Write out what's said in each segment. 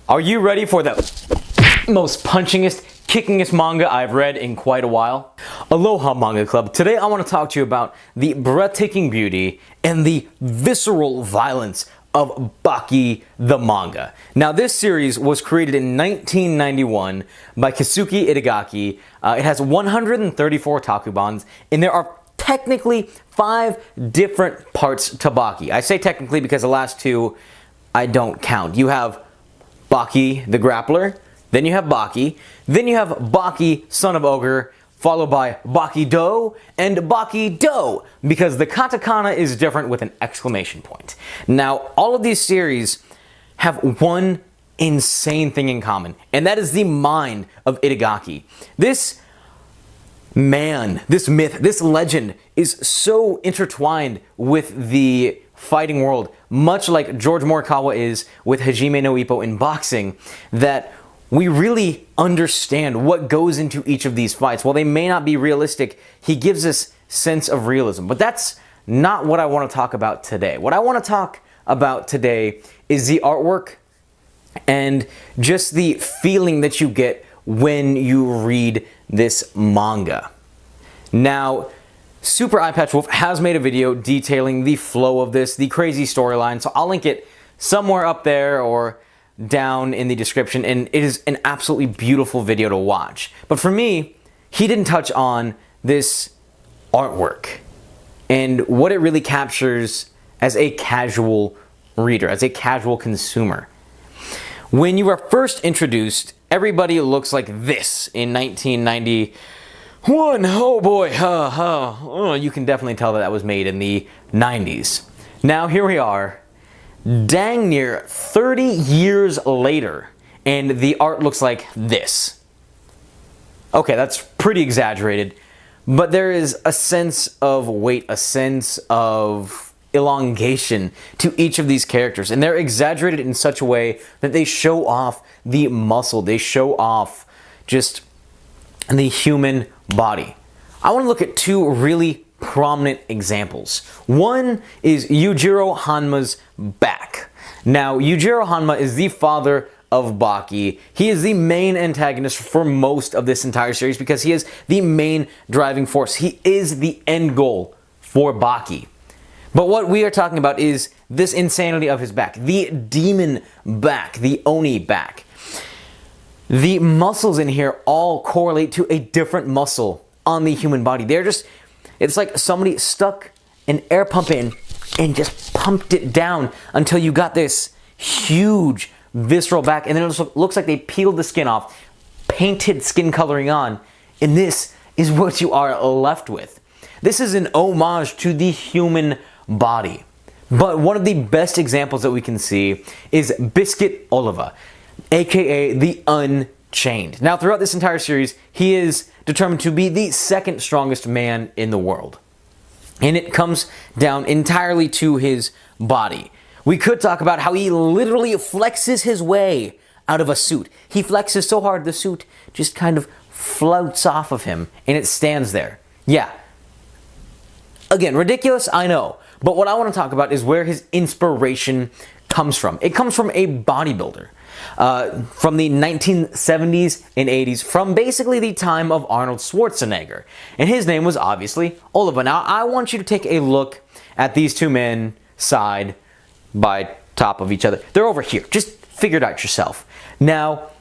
Are you ready for the most punchingest, kickingest manga I've read in quite a while? Aloha Manga Club. Today I want to talk to you about the breathtaking beauty and the visceral violence of Baki the manga. Now this series was created in 1991 by Keisuke Itagaki. It has 134 takubans, and there are technically 5 different parts to Baki. I say technically because the last 2 I don't count. You have Baki the Grappler, then you have Baki, then you have Baki Son of Ogre, followed by Baki Do and Baki Do, because the katakana is different with an exclamation point. Now, all of these series have one insane thing in common, and that is the mind of Itagaki. This man, this myth, this legend is so intertwined with the fighting world, much like George Morikawa is with Hajime no Ippo in boxing, that we really understand what goes into each of these fights. While they may not be realistic, he gives us sense of realism. But that's not what I want to talk about today. What I want to talk about today is the artwork and just the feeling that you get when you read this manga. Now, Super Eye Patch Wolf has made a video detailing the flow of this, the crazy storyline, so I'll link it somewhere up there or down in the description, and it is an absolutely beautiful video to watch. But for me, he didn't touch on this artwork and what it really captures as a casual reader, as a casual consumer. When you are first introduced, everybody looks like this in 1991. Oh boy, you can definitely tell that was made in the 90s. Now here we are, dang near 30 years later, and the art looks like this. Okay, that's pretty exaggerated, but there is a sense of weight, a sense of elongation to each of these characters, and they're exaggerated in such a way that they show off the muscle, they show off just the human body. I want to look at 2 really prominent examples. One is Yujiro Hanma's back. Now, Yujiro Hanma is the father of Baki. He is the main antagonist for most of this entire series because he is the main driving force. He is the end goal for Baki. But what we are talking about is this insanity of his back, the demon back, the Oni back. The muscles in here all correlate to a different muscle on the human body. They're just, it's like somebody stuck an air pump in and just pumped it down until you got this huge visceral back, and then it looks like they peeled the skin off, painted skin coloring on, and this is what you are left with. This is an homage to the human body. But one of the best examples that we can see is Biscuit Oliva, aka the Unchained. Now, throughout this entire series, he is determined to be the 2nd strongest man in the world. And it comes down entirely to his body. We could talk about how he literally flexes his way out of a suit. He flexes so hard the suit just kind of floats off of him and it stands there. Yeah. Again, ridiculous, I know. But what I want to talk about is where his inspiration comes from. It comes from a bodybuilder. From the 1970s and 80s, from basically the time of Arnold Schwarzenegger. And his name was obviously Oliva. Now, I want you to take a look at these 2 men side by top of each other. They're over here. Just figure it out yourself. Now,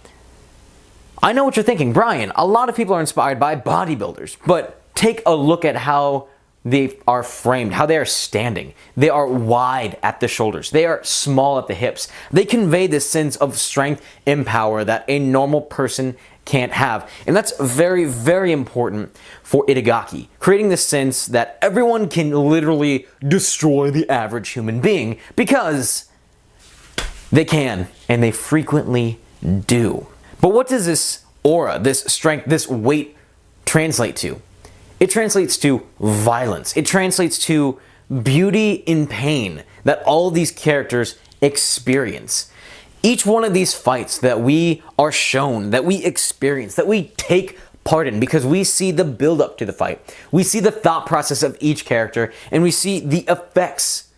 I know what you're thinking, Brian. A lot of people are inspired by bodybuilders, but take a look at how they are framed, how they are standing. They are wide at the shoulders. They are small at the hips. They convey this sense of strength and power that a normal person can't have. And that's very, very important for Itagaki, creating the sense that everyone can literally destroy the average human being, because they can, and they frequently do. But what does this aura, this strength, this weight translate to? It translates to violence. It translates to beauty in pain that all of these characters experience. Each one of these fights that we are shown, that we experience, that we take part in, because we see the build up to the fight. We see the thought process of each character, and we see the effects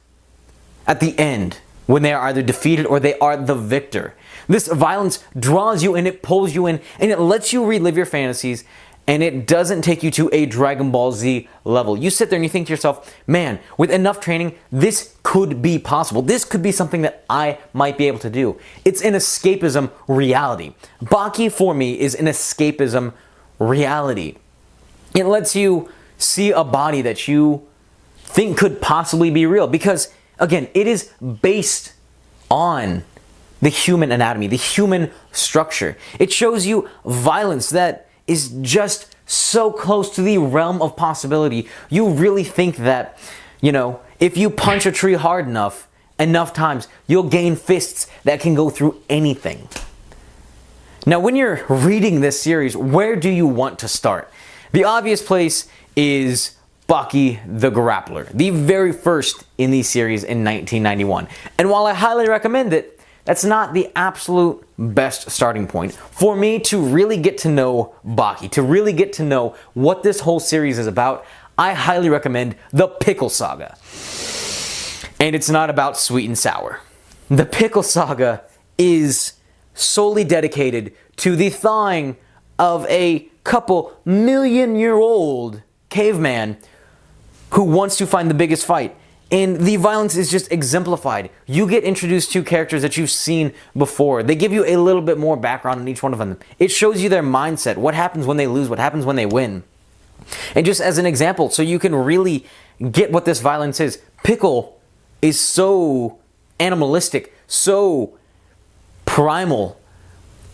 at the end when they are either defeated or they are the victor. This violence draws you and it pulls you in and it lets you relive your fantasies, and it doesn't take you to a Dragon Ball Z level. You sit there and you think to yourself, man, with enough training, this could be possible. This could be something that I might be able to do. It's an escapism reality. Baki, for me, is an escapism reality. It lets you see a body that you think could possibly be real because, again, it is based on the human anatomy, the human structure. It shows you violence that is just so close to the realm of possibility. You really think that, if you punch a tree hard enough times, you'll gain fists that can go through anything. Now, when you're reading this series, where do you want to start? The obvious place is Baki the Grappler, the very first in the series in 1991. And while I highly recommend it, that's not the absolute best starting point. For me to really get to know Baki, to really get to know what this whole series is about, I highly recommend the Pickle Saga. And it's not about sweet and sour. The Pickle Saga is solely dedicated to the thawing of a couple million-year-old caveman who wants to find the biggest fight. And the violence is just exemplified. You get introduced to characters that you've seen before. They give you a little bit more background on each one of them. It shows you their mindset, what happens when they lose, what happens when they win. And just as an example, so you can really get what this violence is, Pickle is so animalistic, so primal.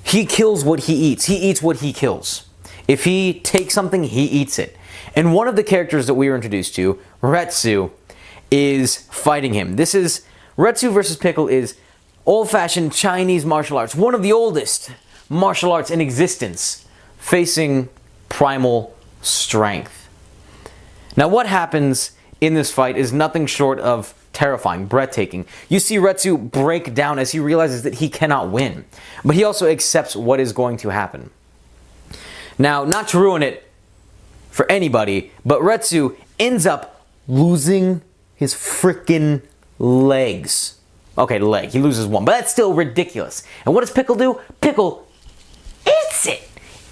He kills what he eats. He eats what he kills. If he takes something, he eats it. And one of the characters that we were introduced to, Retsu, is fighting him. This is Retsu versus Pickle is old-fashioned Chinese martial arts, one of the oldest martial arts in existence, facing primal strength. Now, what happens in this fight is nothing short of terrifying, breathtaking. You see Retsu break down as he realizes that he cannot win, but he also accepts what is going to happen. Now, not to ruin it for anybody, but Retsu ends up losing his freaking legs. Okay, leg. He loses one, but that's still ridiculous. And what does Pickle do? Pickle eats it.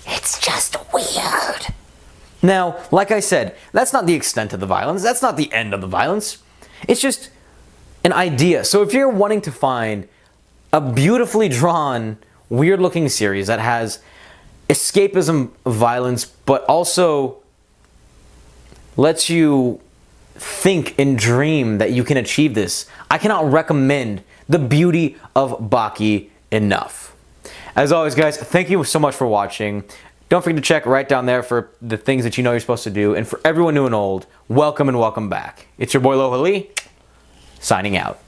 It's just weird. Now, like I said, that's not the extent of the violence. That's not the end of the violence. It's just an idea. So if you're wanting to find a beautifully drawn, weird-looking series that has escapism violence, but also lets you think and dream that you can achieve this, I cannot recommend the Beauty of Baki enough. As always, guys, thank you so much for watching. Don't forget to check right down there for the things that you know you're supposed to do. And for everyone new and old, welcome and welcome back. It's your boy Lohali, signing out.